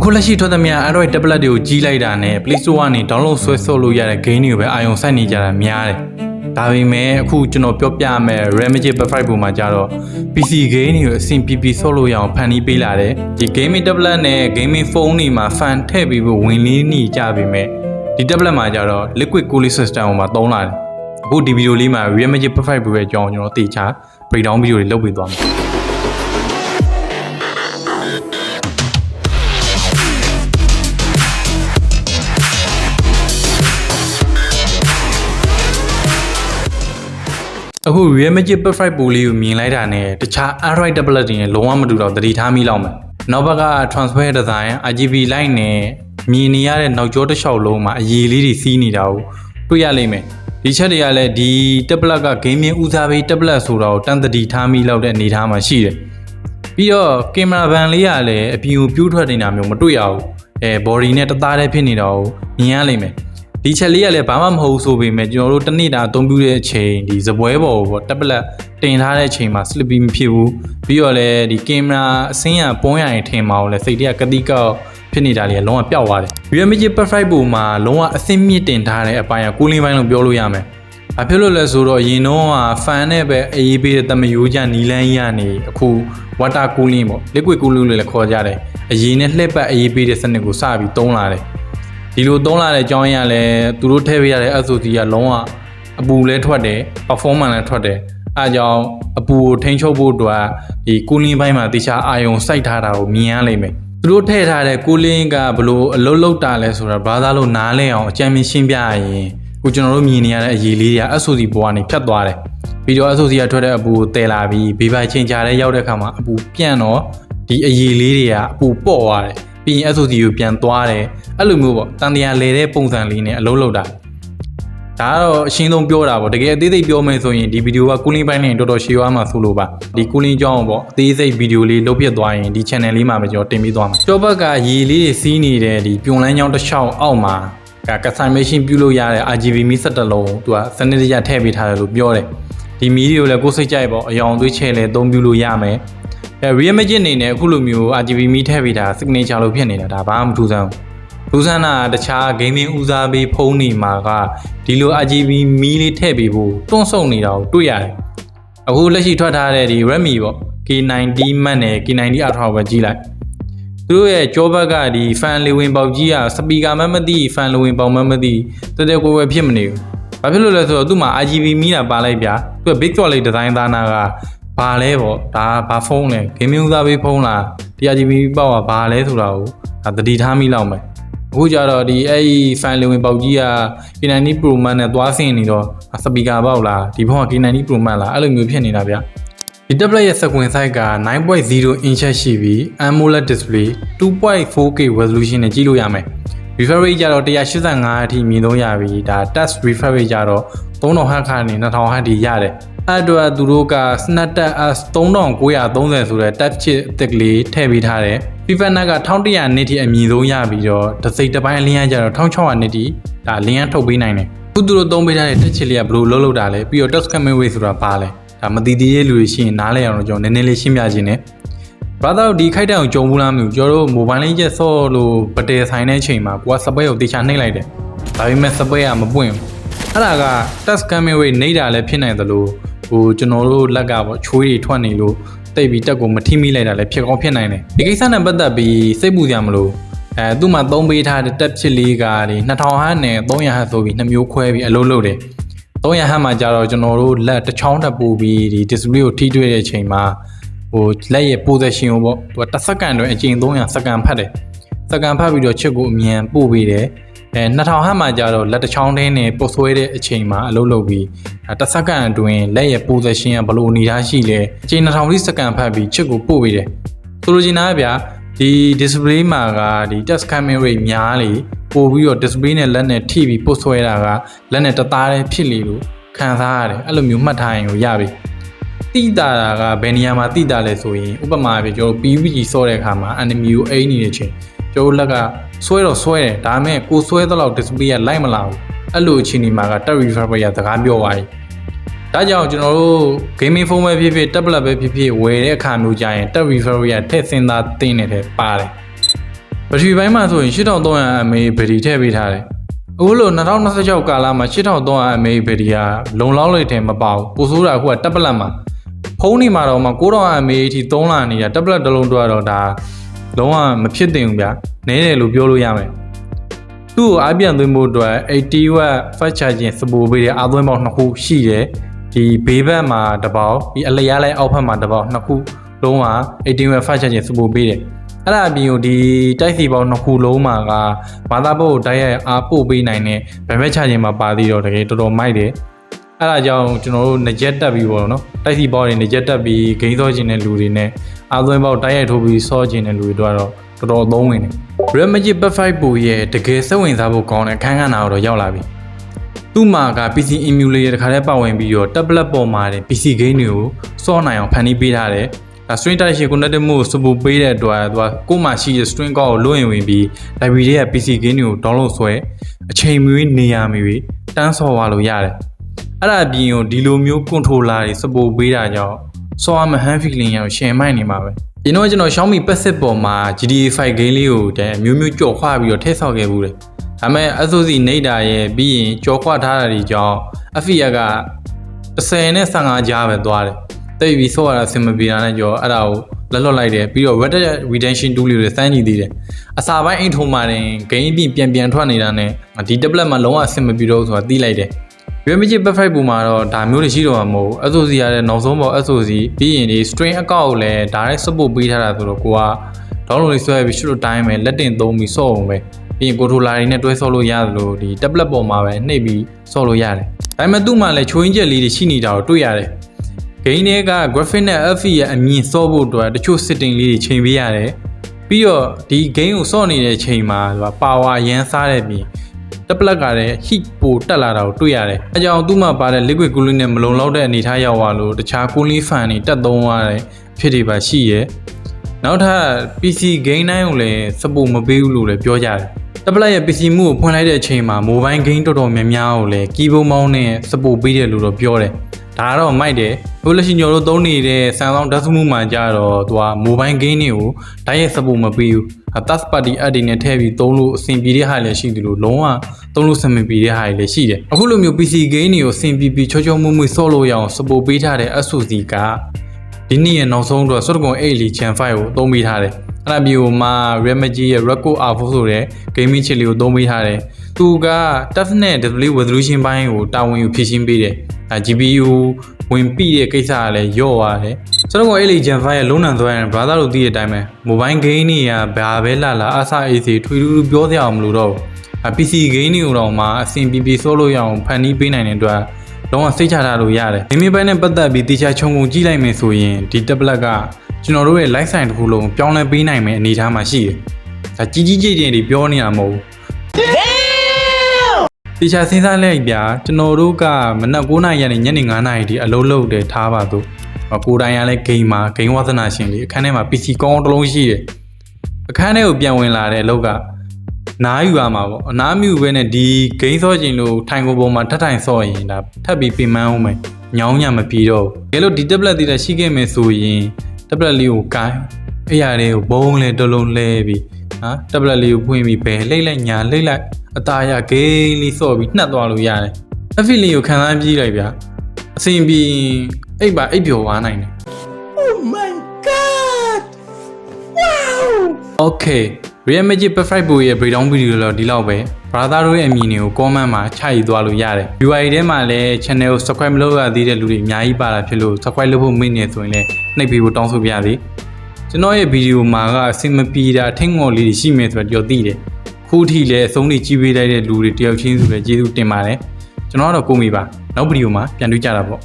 အခုလက်ရှိထွက်သမျှ Android tablet တွေကိုကြီးလိုက်တာနဲ့ Play Store ကနေ download ဆွဲဆော့လို့ရတဲ့ game တွေကိုပဲအာရုံစိုက်နေကြတာများတယ်။ဒါပေမဲ့အခုကျွန်တော်ပြောပြမယ် Remedy Perfect ပုံမှာကြတော့ PC game တွေကိုအဆင်ပြေပြေဆော့လို့ရအောင်ဖန်တီးပေးလာတယ်။ဒီ gaming tablet နဲ့ gaming phone တွေမှာ fan ထည့်ပြီးဝင်လေးနေကြပေမဲ့ဒီ tablet မှာကြတော့ liquid cooling system ကိုမှသုံးလာတယ်။အခုဒီဗီဒီယိုလေးမှာ Remedy Perfect ပုံရဲ့အကြောင်းကျွန်တော်တေချာ breakdown ဗီဒီယိုတွေလုပ်ပေးသွားမယ်။အခု Remedy Perfect ပိုလေးကိုမြင်လိုက်တာနဲ့တခြား Android tablet တွေနဲ့လုံးဝမတူတော့သတိထားမိလောက်မယ်။နောက်ဘက်က transfer design RGB light နဲ့မြင်နေရတဲ့နောက်ကျောတစ်လျှောက်လုံးမှာအရည်လေးတွေစီးနေတာကိုတွေ့ရလိမ့်မယ်။ဒီချက်တွေကလည်းဒီ tablet က gaming ဦးစားပေး tablet ဆိုတော့တန်သတိထားမိလောက်တဲ့အနေအထားမှာရှိတယ်။ပြီးတော့ camera band လေးကလည်းအပြင်ကိုပြိုးထွက်နေတာမျိုးမတွေ့ရဘူး။ body နဲ့တသားတည်းဖြစ်နေတာကိုမြင်ရလိမ့်မယ်။ဒီချက်လေးကလည်းဘာမှမဟုတ်ဆိုပေမဲ့ကျွန်တော်တို့တစ်နေ့တာအသုံးပြုတဲ့အချိန်ဒီစပွဲပေါ်ကိုပေါ့ tablet တင်ထားတဲ့အချိန်မှာ slippy မဖြစ်ဘူးပြီးတော့လည်းဒီကင်မရာအဆင်းရပုံးရရင်ထင်မအောင်လဲစိတ်တွေကတိကောက်ဖြစ်နေတာလေးကလုံးဝပျောက်သွားတယ် Remedy Perfect ပုံမှာလုံးဝအဆင့်မြင့်တင်ထားတဲ့အပိုင်းက cooling ပိုင်းလို့ပြောလို့ရမယ်။ဘာဖြစ်လို့လဲဆိုတော့အရင်တော့က fan နဲ့ပဲအေးပေးတဲ့တမယိုးကြနီလန်းကြီးကနေအခု water cooling ပေါ့ liquid cooling လို့လည်းခေါ်ကြတယ်။အရင်နဲ့လှည့်ပတ်အေးပေးတဲ့စနစ်ကိုစပြီးသုံးလာတယ်ဒီလိုသုံးလာတဲ့အကြောင်းအရာလည်းသူတို့ထည့်ပေးရတဲ့ SOC ကလုံးဝအပူလည်းထွက်တယ် performance လည်းထွက်တယ်အဲအကြောင်းအပူကိုထိန်းချုပ်ဖို့အတွက်ဒီ cooling ဘိုင်းမှာတခြားအာရုံစိုက်ထားတာကိုမြင်ရလိမ့်မယ်သူတို့ထည့်ထားတဲ့ cooling ကဘလို့အလုပ်လုပ်တာလဲဆိုတာဘာသာလို့နားလဲအောင်အကြံဉာဏ်ရှင်းပြရရင်အခုကျွန်တော်တို့မြင်နေရတဲ့အရေးလေးတွေက SOC ပေါ်ကနေဖြတ်သွားတယ်ပြီးတော့ SOC ကထွက်တဲ့အပူကိုတည်လာပြီးဘေးပိုင်ချင်းချာတဲ့ရောက်တဲ့အခါမှာအပူပြန့်တော့ဒီအရေးလေးတွေကအပူပေါ့သွားတယ်ပြီးရင် SOC ကိုပြန်သွားတယ်အဲ့လိုမျိုးပေါ့တန်တရားလဲတဲ့ပုံစံလေးနဲ့အလုပ်လုပ်တာဒါကတော့အရှင်းဆုံးပြောတာပေါ့တကယ်အသေးစိတ်ပြောမယ်ဆိုရင်ဒီဗီဒီယိုက cooling ပိုင်းနဲ့တော်တော်ရှည်သွားမှာဆိုလို့ပါဒီ cooling ကြောင်းပေါ့အသေးစိတ်ဗီဒီယိုလေးလုပ်ပြသွားရင်ဒီ channel လေးမှာပဲကျွန်တော်တင်ပေးသွားမှာကျောဘက်ကရေလေးတွေစီးနေတဲ့ဒီပြုံလန်းကြောင်းတစ်လျှောက်အောက်မှာcustomization ပြုလုပ်ရတဲ့ RGB မီးစက်တစ်လုံးသူကစနစ်တကျထည့်ပေးထားတယ်လို့ပြောတယ်ဒီမီးတွေကိုလည်းကိုယ်စိတ်ကြိုက်ပေါ့အယောင်သွေးချဲလည်းအသုံးပြုလို့ရမယ်Remedy အနေနဲ့အခုလိုမျိုး RGB မီးထည့်ပေးတာ signature လို့ဖြစ်နေတာဒါဘာမှမထူးဆန်းဘူးထူးဆန်းတာတခြား gaming ဦးစားပေးဖုန်းတွေမှာကဒီလို RGB မီးလေးထည့်ပေးဖို့တွန်းဆုပ်နေတာကိုတွေ့ရတယ်အခုလက်ရှိထွက်ထားတဲ့ဒီ Redmi ပေါ့ K90 Max နဲ့ K90 Ultra ပဲကြည့်လိုက်သူတို့ရဲ့ကြောဘက်ကဒီ fan လေဝင်ပေါက်ကြီးက speaker မှမသိ fan လေဝင်ပေါက်မှမသိတက်တက်ကိုယ်ပဲဖြစ်မနေဘူးဘာဖြစ်လို့လဲဆိုတော့သူ့မှာ RGB မီးတာပါလိုက်ဗျာသူက big quality design သားနာကဘာလဲပေါ့ဒါဘာဖုန်းလဲ gaming ဦးစားပေးဖုန်းလားဒီ RGB ပေါက်ကဘာလဲဆိုတာကိုဒါသတိထားမိလောက်မယ်အခုကျတော့ဒီအဲ့ဒီ fan လေဝင်ပေါက်ကြီးက K90 Pro Max နဲ့သွားဆင်းနေတော့စပီကာပေါက်လားဒီဖုန်းက K90 Pro Max လားအဲ့လိုမျိုးဖြစ်နေတာဗျဒီ tablet ရဲ့ screen size က 9.0 inch ရှိပြီး AMOLED display 2.4K resolution နဲ့ကြည့်လို့ရမယ်refresh rate ကျတော့185အထိမြင်သုံးရပြီဒါ touch refresh rate ကျတော့3000 Hz ကနေ 2000 Hz ထိရတယ်အဲ့တော့သူတို့က Snapdragon S3930 ဆိုတဲ့ touch chip အသစ်ကလေးထည့်ပေးထားတယ် FIFA က1100 nit ထိအမြင့်ဆုံးရပြီးတော့တစ်စိတ်တစ်ပိုင်းအလင်းရကျတော့1600 nit ထိဒါလင်းရထုတ်ပေးနိုင်တယ်ခုသူတို့သုံးပေးထားတဲ့ touch chip လေးကဘယ်လိုလုပ်တာလဲပြီးတော့ touch camera way ဆိုတာဘာလဲဒါမသိသေးတဲ့လူတွေရှိရင်နားလည်အောင်တော့ကျွန်တော်နည်းနည်းလေးရှင်းပြခြင်းနဲ့ဘာသာဒီခိုက်တောင်ကြုံဘူးလားမသိဘူးကျွန်တော်တို့ mobile လေးချက်ဆော့လို့ပတဲဆိုင်တဲ့အချိန်မှာကိုကစပွဲကိုတေချာနှိပ်လိုက်တယ်ဒါပေမဲ့စပွဲကမပွင့်ဘူးအဲ့ဒါက touch camera way နှိပ်တာလည်းဖြစ်နိုင်သလိုဟိုကျွန်တော်တို့လက်ကပေါ့ချိုးတွေထွက်နေလို့တိတ်ပြီးတက်ကိုမထိမိလိုက်တာလည်းဖြစ်ကောင်းဖြစ်နိုင်တယ်ဒီကိစ္စနဲ့ပတ်သက်ပြီးစိတ်ပူစရာမလိုသူ့မှာသုံးပေးထားတဲ့တက်ချစ်လေးကဒီ2000 Hz နဲ့300 Hz ဆိုပြီးနှစ်မျိုးခွဲပြီးအလုပ်လုပ်တယ်300 Hz မှာကြတော့ကျွန်တော်တို့လက်တစ်ချောင်းတက်ပို့ပြီးဒီ display ကိုထိတွေ့တဲ့အချိန်မှာဟိုလက်ရဲ့ position ကိုပေါ့သူကတစ်စက္ကန့်တွင်အချိန်300စက္ကန့်ဖတ်တယ်စက္ကန့်ဖတ်ပြီးတော့ချစ်ကိုအမြန်ပို့ပေးတယ်2000 Hz မှာကြတော့လက်တစ်ချောင်းတင်းနဲ့ပုတ်ဆွဲတဲ့အချိန်မှာအလုပ်လုပ်ပြီးတစ်စက္ကန့်အတွင်းလက်ရဲ့ position ကဘယ်လိုအနေထားရှိလဲအချိန်2000လိစက္ကန့်ဖတ်ပြီးချစ်ကိုပို့ပေးတယ်ဆိုလိုချင်တာကဗျာဒီ display မှာကဒီ touch camera rate များလေပို့ပြီးတော့ display နဲ့လက်နဲ့ထိပြီးပုတ်ဆွဲတာကလက်နဲ့တသားတည်းဖြစ်လေလို့ခံစားရတယ်အဲ့လိုမျိုးမှတ်ထားရင်ကိုရပြီတိတာတာကဘယ်နေရာမှာတိတာလဲဆိုရင်ဥပမာပြကျွန်တော် PUBG ဆော့တဲ့အခါမှာ enemy ကိုအိမ်နေတဲ့အချိန်ကျွန်တော်လက်ကဆွဲတော့ဆွဲတယ်ဒါပေမဲ့ကိုဆွဲသလောက် display ကလိုက်မလာဘူးအဲ့လိုအချိန်ဒီမှာက touch refresh rate ကစကားပြောသွားပြီဒါကြောင့်ကျွန်တော်တို့ gaming phone ပဲဖြစ်ဖြစ် tablet ပဲဖြစ်ဖြစ်ဝယ်တဲ့အခါမျိုးကြရင် touch refresh rate ကထည့်စင်သားတင်းနေတဲ့ပါတယ် ဘက်ထရီပိုင်းမှာဆိုရင် 8300 mAh ဘက်ထရီထည့်ပေးထားတယ်အခုလို့2026ကာလမှာ8300 mAh ဘက်ထရီကလုံလောက်လိမ့်တယ်မပါဘူးပိုဆိုးတာအခုကတက်ပလက်မှာဖုန်းတွေမှာတော့မှ9000 mAh အထိသုံးလာနေတာတက်ပလက်တစ်လုံးတော့ဒါလုံးဝမဖြစ်သင့်ဘူးဗျာနည်းတယ်လို့ပြောလို့ရမယ်သူ့ကိုအားပြန်သွင်းဖို့အတွက်80W fast charging စပိုပေးတဲ့အားသွင်းပေါက်2ခုရှိတယ်ဒီဘေးဘက်မှာတစ်ပေါက်ဒီအလျားလိုက်အောက်ဘက်မှာတစ်ပေါက်2ခုလုံးဝ80W fast charging စပိုပေးတယ်အဲ့ဒါအပြင်ကိုဒီတိုက်စီပေါက်2ခုလုံးမှာကဘာသာပုတ်ကိုတိုက်ရိုက်အားပို့ပေးနိုင်တဲ့ဘယ်ဘက် charging မှာပါသေးတော့တကယ်တော်တော်မိုက်တယ်အဲ့ဒါကြောင့်ကျွန်တော်တို့ငကြက်တက်ပြီးပေါ့နော်တိုက်စီပေါက်တွေငကြက်တက်ပြီးဂိမ်းစောခြင်းတဲ့လူတွေနဲ့အားသွင်းပေါက်တိုက်ရိုက်ထိုးပြီးစောခြင်းတဲ့လူတွေတော့တော်တော်သုံးဝင်တယ် Red Magic Buds 5 Pro ရဲ့တကယ်စိတ်ဝင်စားဖို့ကောင်းတဲ့အခန်းကဏ္ဍတော့ရောက်လာပြီသူ့မှာက PC emulator တခါတည်းပါဝင်ပြီးတော့ tablet ပေါ်မှာတဲ့ PC game တွေကိုစောနိုင်အောင်ဖန်တီးပေးထားတယ်ဒါ string direction connected mode စပိုပေးတဲ့အတွက်သူကကိုယ်မှာရှိတဲ့ string ကောက်ကိုလွှင့်ဝင်ပြီး library ရဲ့ PC game တွေကို download ဆွဲအချိန်မီနေရာမီတန်းဆော်သွားလို့ရတယ်အဲ့ဒါအပြင်ကိုဒီလိုမျိုး controller တွေစပိုပေးတာကြောင့်စောရမယ့် hand feeling ကိုရှင်မိုက်နေမှာပဲဒီတော့ကျွန်တော် Xiaomi Passive ပေါ်မှာ GTA 5 game လေးကိုတည်းမျိုးမျိုးကြော်ခွာပြီးတော့ထည့်ဆောက်ခဲ့ဘူးတယ်ဒါပေမဲ့ SoC နေတာရဲ့ပြီးရင်ကြော်ခွာထားတာတွေကြောင့် FPS က10နဲ့15ကြားပဲသွားတယ်တိတ်ပြီးဆော့ရတာစင်မပြေတာနဲ့ကြော်အဲ့ဒါကိုလက်လွတ်လိုက်တယ်ပြီးတော့ Red Dead Redemption 2 လေးတွေစမ်းကြည့်သေးတယ်အစာပိုင်းအိမ်ထုံမှာတင် game ပြီးပြန်ထွက်နေတာနဲ့ဒီ tablet မှာလုံးဝစင်မပြေတော့ဆိုတာသိလိုက်တယ်Red Magic Buds 5 Pro မှာတော့ဒါမျိုးတွေရှိတော့မှာမဟုတ်ဘူး SoC ရတဲ့နောက်ဆုံးပေါ် SoC ပြီးရင်ဒီ string အကောက်ကိုလည်း direct support ပေးထားတာဆိုတော့ကိုက download လေးဆွဲပြီးရှုလို့တိုင်းပဲလက်တင်သုံးပြီးဆော့အောင်ပဲပြီးရင် controller တွေနဲ့တွဲဆော့လို့ရတယ်လို့ဒီ tablet ပေါ်မှာပဲနှိပ်ပြီးဆော့လို့ရတယ်ဒါပေမဲ့သူ့မှာလည်းချိုးရင်းချက်လေးတွေရှိနေတာကိုတွေ့ရတယ် game တွေက graphic နဲ့ FPS ရဲ့အမြင်ဆော့ဖို့အတွက်တချို့ setting လေးတွေချိန်ပေးရတယ်ပြီးတော့ဒီ game ကိုဆော့နေတဲ့ချိန်မှာသူက power ရမ်းစားတဲ့ပြီးtablet ကလည်း heat ပိုတက်လာတာကိုတွေ့ရတယ်။အဲကြောင့်သူ့မှာပါတဲ့ liquid cooling နဲ့မလုံလောက်တဲ့အနေအထားရောက်သွားလို့တခြား cooling fan တွေတက်သုံးရတဲ့အဖြစ်တွေပါရှိရဲ။နောက်ထပ် PC game တိုင်းကိုလည်း support မပေးဘူးလို့လည်းပြောကြတယ်။ tablet ရဲ့ PC မှုကိုဖွင့်လိုက်တဲ့အချိန်မှာ mobile game တော်တော်များများကိုလည်း keyboard mouse နဲ့ support ပေးတယ်လို့တော့ပြောတယ်။ဒါကတော့မိုက်တယ်။ဘို့လက်ရှိညော်တို့သုံးနေတဲ့ Samsung Dasmu မှာကြတော့သူက mobile game တွေကိုတိုက်ရိုက် support မပေးဘူး။ third party app တွေနဲ့ထည့်ပြီးသုံးလို့အဆင်ပြေတဲ့ဟာလည်းရှိတယ်လို့လုံးဝသုံးလို့စမပြေတဲ့ဟာတွေလည်းရှိတယ်။အခုလိုမျိုး PC game တွေကိုအဆင်ပြေချောချောမွေ့မွေ့ဆော့လို့ရအောင် support ပေးထားတဲ့ SoC ကဒီနေ့ရဲ့နောက်ဆုံးတော့ Snapdragon 8 Gen 5ကိုသုံးပေးထားတယ်။အဲ့ဒါမျိုးမှာ Red Magic ရဲ့ Redco R4 ဆိုတဲ့ gaming chip လေးကိုသုံးပေးထားတယ်။သူက touch နဲ့ display resolution ဘိုင်းကိုတာဝန်ယူဖြည့်ရှင်းပေးတယ်။ GPU ဝင်ပြီးတဲ့ကိစ္စကလည်းရော့သွားတယ်။ဆိုတော့8 Gen 5ရဲ့လုံးနံသွားရင် brother တို့သိတဲ့အတိုင်းပဲ mobile game တွေကဘာပဲလာအဆအေးစီထွေထူးပြောစရာအောင်မလို့တော့PC game တွေကိုတော့မှအဆင်ပြေဆော့လို့ရအောင်ဖန်တီးပေးနိုင်တဲ့အတွက်လုံးဝစိတ်ချထားလို့ရတယ်။ဒီပိုင်းနဲ့ပတ်သက်ပြီးတေချာခြုံငုံကြည့်လိုက်မယ်ဆိုရင်ဒီ tablet ကကျွန်တော်တို့ရဲ့ life style တစ်ခုလုံးပြောင်းလဲပေးနိုင်မယ့်အနေအထားမှာရှိတယ်။ဒါကြီးကျယ်တွေပြောနေတာမဟုတ်ဘူး။တေချာစဉ်းစားလိုက်ပြကျွန်တော်တို့ကမနက်9:00နာရီကနေညနေ9:00နာရီထိအလုပ်လုပ်တယ်ထားပါသူ။ကိုယ်တိုင်ကလည်း game ဝါသနာရှင်လေးအခန်းထဲမှာ PC ကောင်းတစ်လုံးရှိတယ်။အခန်းထဲကိုပြန်ဝင်လာတဲ့အလုပ်ကနားယူရမှာပေါ့အနားမယူဘဲနဲ့ဒီ game ဆော့ခြင်းလို့ထိုင်ကိုပေါ်မှာထပ်ထိုင်ဆော့ရင်ဒါထပ်ပြီးပြင်ပန်းအောင်မယ်ညောင်းညံမပြေတော့ဘူးဒါလို့ဒီ tablet သေးတာရှိခဲ့မယ်ဆိုရင် tablet လေးကိုကိုင်းအဲ့ရတဲ့ကိုဘုံလဲတလုံးလဲပြီးဟာ tablet လေးကိုဖွင့်ပြီးဘယ်လှိတ်လိုက်ညာလှိတ်လိုက်အသားရ game လေးဆော့ပြီးနှက်သွားလို့ရတယ်အဖီလေးကိုခံစားပြေးလိုက်ဗျာအဆင်ပြေအိပ်ပါအိပ်ပျော်သွားနိုင်တယ် Oh my god! Wow! Okay Red Magic Buds 5 Pro ရဲ့ breakdown video တော့ဒီလောက်ပဲ brother တို့ရဲ့အမြင်တွေကို comment မှာချရေးသွားလို့ရတယ် UI ထဲမှာလည်း channel ကို subscribe မလုပ်ရသေးတဲ့လူတွေအများကြီးပါလာဖြစ်လို့ subscribe လုပ်ဖို့မေ့နေဆိုရင်လည်းနှိပ်ပေးဖို့တောင်းဆိုပြရစီကျွန်တော်ရဲ့ video မှာကအဆင်မပြေတာထင်ငေါ်လေးတွေရှိမယ်ဆိုတော့ကြော်သိတယ်ခုထိလည်းအဆုံးထိကြီးပေးလိုက်တဲ့လူတွေတယောက်ချင်းဆိုလည်းကျေးဇူးတင်ပါတယ်ကျွန်တော်ကတော့ကိုမီပါနောက် video မှာပြန်တွေ့ကြတာပေါ့